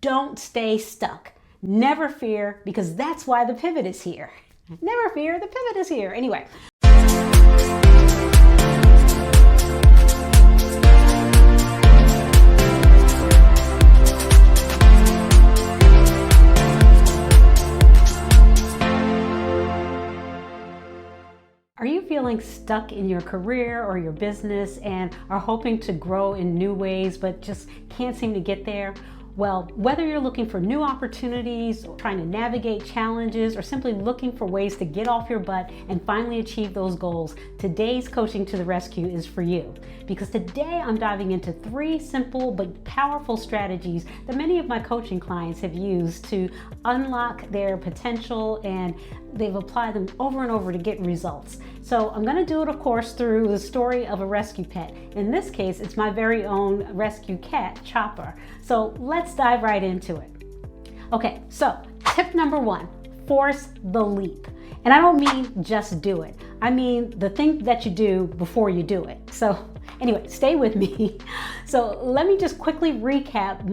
Don't stay stuck. Never fear, because that's why the pivot is here. Never fear, the pivot is here. Anyway. Are you feeling stuck in your career or your business and are hoping to grow in new ways but just can't seem to get there? Well, whether you're looking for new opportunities, trying to navigate challenges, or simply looking for ways to get off your butt and finally achieve those goals, today's Coaching to the Rescue is for you. Because today I'm diving into 3 simple but powerful strategies that many of my coaching clients have used to unlock their potential, and they've applied them over and over to get results. So I'm going to do it, of course, through the story of a rescue pet. In this case, it's my very own rescue cat, Chopper. So let's dive right into it. Okay, so tip number 1, force the leap. And I don't mean just do it. I mean the thing that you do before you do it. So anyway, stay with me. So let me just quickly recap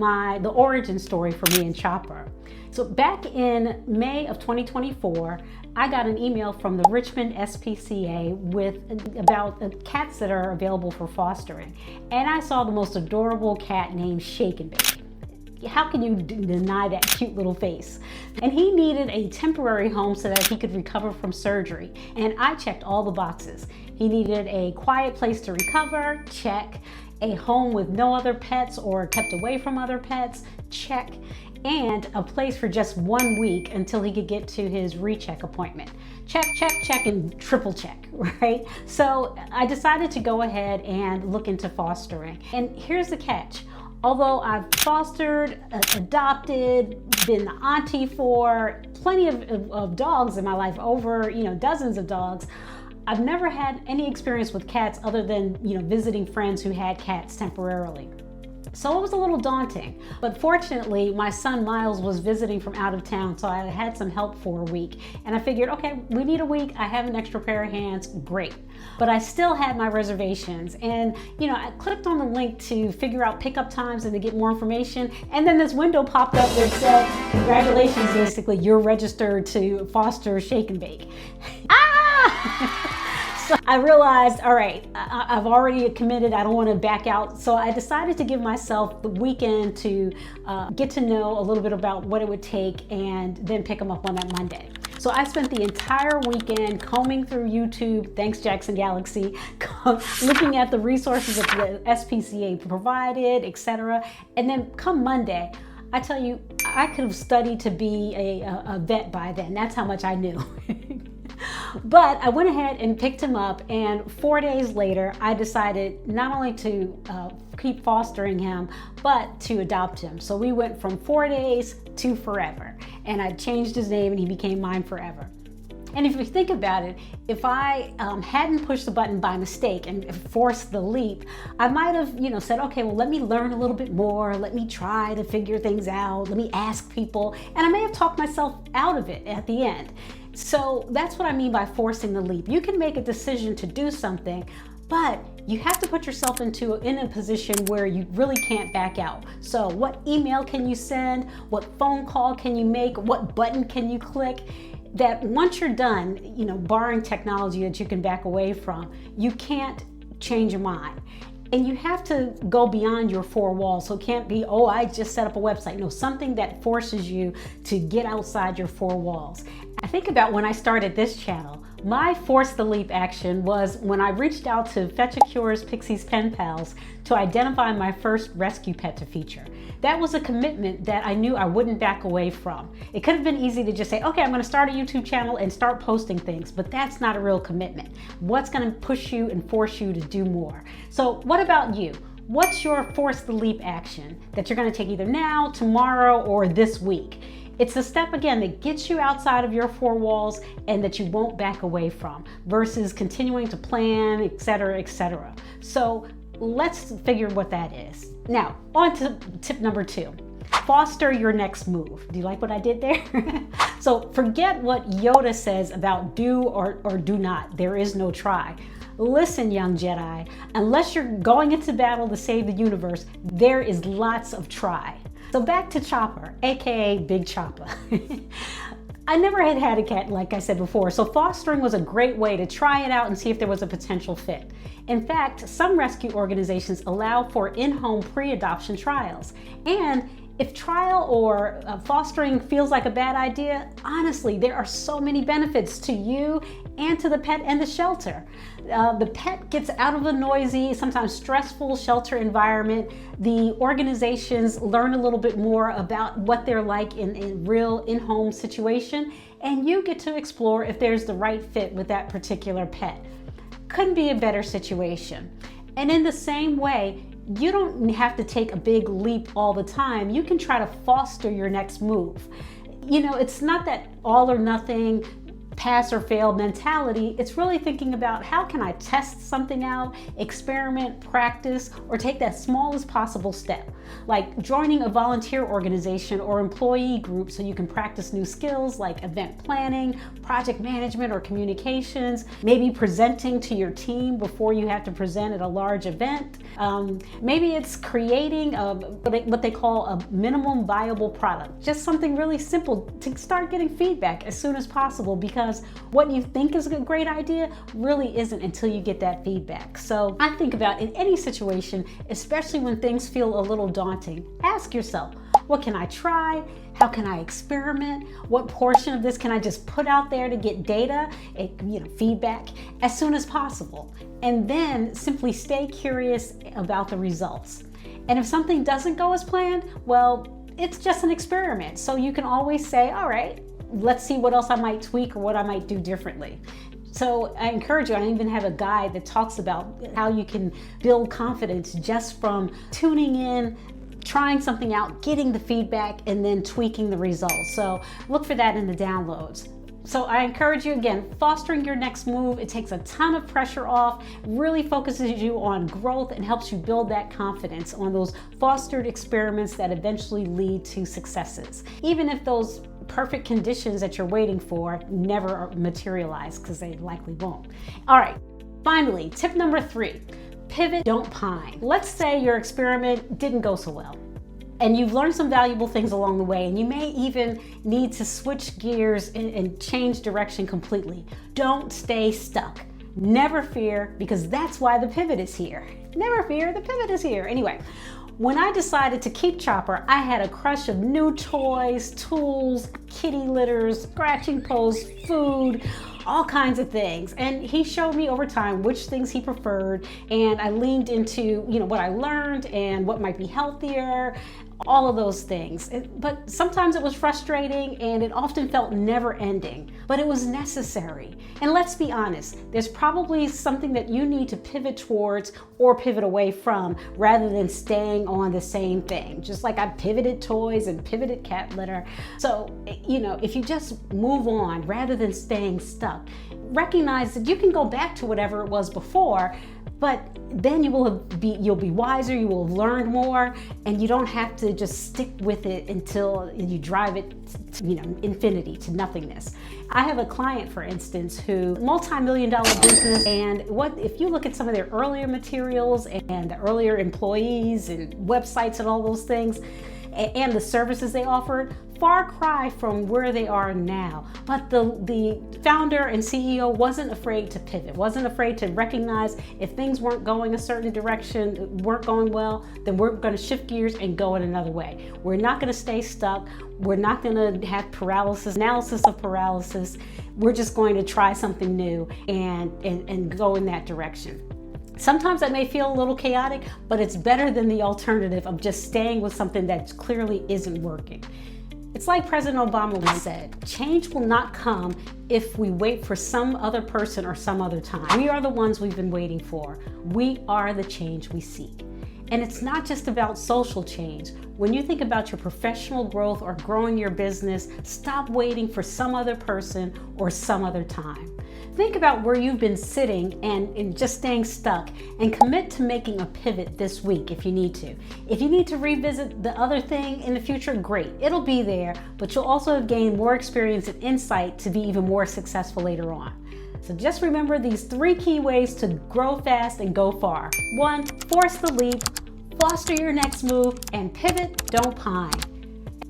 the origin story for me and Chopper. So back in May of 2024, I got an email from the Richmond SPCA about cats that are available for fostering. And I saw the most adorable cat named Shake and Bake. How can you deny that cute little face? And he needed a temporary home so that he could recover from surgery. And I checked all the boxes. He needed a quiet place to recover, check. A home with no other pets or kept away from other pets, check. And a place for just 1 week until he could get to his recheck appointment. Check, check, check, and triple check, right? So I decided to go ahead and look into fostering. And here's the catch. Although I've fostered, adopted, been the auntie for plenty of dogs in my life, over dozens of dogs, I've never had any experience with cats other than visiting friends who had cats temporarily. So it was a little daunting, but fortunately my son Miles was visiting from out of town, so I had some help for a week. And I figured, okay, we need a week, I have an extra pair of hands, great. But I still had my reservations, and I clicked on the link to figure out pickup times and to get more information, and then this window popped up that said, congratulations, basically, you're registered to foster Shake and Bake. So I realized, all right, I've already committed, I don't want to back out. So I decided to give myself the weekend to get to know a little bit about what it would take and then pick them up on that Monday. So I spent the entire weekend combing through YouTube, thanks Jackson Galaxy, looking at the resources that the SPCA provided, etc. And then come Monday, I tell you, I could have studied to be a vet by then. That's how much I knew. But I went ahead and picked him up, and 4 days later, I decided not only to keep fostering him, but to adopt him. So we went from 4 days to forever, and I changed his name and he became mine forever. And if you think about it, if I hadn't pushed the button by mistake and forced the leap, I might have, said, okay, well, let me learn a little bit more. Let me try to figure things out. Let me ask people. And I may have talked myself out of it at the end. So that's what I mean by forcing the leap. You can make a decision to do something, but you have to put yourself in a position where you really can't back out. So what email can you send? What phone call can you make? What button can you click? That once you're done, barring technology that you can back away from, you can't change your mind. And you have to go beyond your 4 walls. So it can't be, oh, I just set up a website. No, something that forces you to get outside your 4 walls. I think about when I started this channel, my force the leap action was when I reached out to Fetch a Cure's Pixie's Pen Pals to identify my first rescue pet to feature. That was a commitment that I knew I wouldn't back away from. It could have been easy to just say, okay, I'm going to start a YouTube channel and start posting things, but that's not a real commitment. What's going to push you and force you to do more? So what about you? What's your force the leap action that you're going to take either now, tomorrow, or this week? It's a step, again, that gets you outside of your 4 walls and that you won't back away from versus continuing to plan, etc., etc. So let's figure what that is. Now, on to tip number 2. Foster your next move. Do you like what I did there? So forget what Yoda says about do or do not. There is no try. Listen, young Jedi, unless you're going into battle to save the universe, there is lots of try. So back to Chopper, aka Big Chopper. I never had a cat, like I said before, so fostering was a great way to try it out and see if there was a potential fit. In fact, some rescue organizations allow for in-home pre-adoption trials. And if trial or fostering feels like a bad idea, honestly, there are so many benefits to you and to the pet and the shelter. The pet gets out of a noisy, sometimes stressful shelter environment. The organizations learn a little bit more about what they're like in real in-home situation, and you get to explore if there's the right fit with that particular pet. Couldn't be a better situation. And in the same way, you don't have to take a big leap all the time. You can try to foster your next move. You know, it's not that all or nothing, pass or fail mentality. It's really thinking about how can I test something out, experiment, practice, or take that smallest possible step. Like joining a volunteer organization or employee group so you can practice new skills like event planning, project management, or communications, maybe presenting to your team before you have to present at a large event. Maybe it's creating what they call a minimum viable product, just something really simple to start getting feedback as soon as possible, because what you think is a great idea really isn't until you get that feedback. So I think about in any situation, especially when things feel a little daunting, ask yourself, what can I try? How can I experiment? What portion of this can I just put out there to get data, feedback as soon as possible? And then simply stay curious about the results. And if something doesn't go as planned, well, it's just an experiment. So you can always say, all right, let's see what else I might tweak or what I might do differently. So I encourage you, I even have a guide that talks about how you can build confidence just from tuning in, trying something out, getting the feedback, and then tweaking the results. So look for that in the downloads. So I encourage you again, fostering your next move. It takes a ton of pressure off, really focuses you on growth and helps you build that confidence on those fostered experiments that eventually lead to successes. Even if those perfect conditions that you're waiting for never materialize, because they likely won't. All right, finally, tip number 3, pivot, don't pine. Let's say your experiment didn't go so well, and you've learned some valuable things along the way, and you may even need to switch gears and change direction completely. Don't stay stuck. Never fear, because that's why the pivot is here. Never fear, the pivot is here. Anyway, when I decided to keep Chopper, I had a crush of new toys, tools, kitty litters, scratching posts, food, all kinds of things. And he showed me over time which things he preferred, and I leaned into, what I learned and what might be healthier, all of those things. But sometimes it was frustrating and it often felt never ending, but it was necessary. And let's be honest, there's probably something that you need to pivot towards or pivot away from rather than staying on the same thing. Just like I pivoted toys and pivoted cat litter. So, if you just move on rather than staying stuck, recognize that you can go back to whatever it was before, but then you'll be wiser, you will have learned more, and you don't have to just stick with it until you drive it to, infinity, to nothingness. I have a client, for instance, who multi-million-dollar business, and if you look at some of their earlier materials and the earlier employees and websites and all those things, and the services they offered, far cry from where they are now. But the founder and CEO wasn't afraid to pivot, wasn't afraid to recognize if things weren't going a certain direction, weren't going well, then we're going to shift gears and go in another way. We're not going to stay stuck. We're not going to have analysis of paralysis. We're just going to try something new and go in that direction. Sometimes that may feel a little chaotic, but it's better than the alternative of just staying with something that clearly isn't working. It's like President Obama once said, change will not come if we wait for some other person or some other time. We are the ones we've been waiting for. We are the change we seek. And it's not just about social change. When you think about your professional growth or growing your business, stop waiting for some other person or some other time. Think about where you've been sitting and just staying stuck, and commit to making a pivot this week if you need to. If you need to revisit the other thing in the future, great. It'll be there, but you'll also have gained more experience and insight to be even more successful later on. So just remember these 3 key ways to grow fast and go far. 1, force the leap. foster your next move, and pivot, don't pine.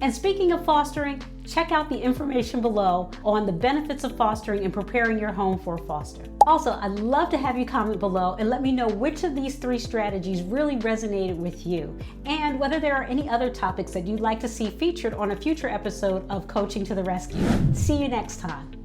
And speaking of fostering, check out the information below on the benefits of fostering and preparing your home for a foster. Also, I'd love to have you comment below and let me know which of these 3 strategies really resonated with you, and whether there are any other topics that you'd like to see featured on a future episode of Coaching to the Rescue. See you next time.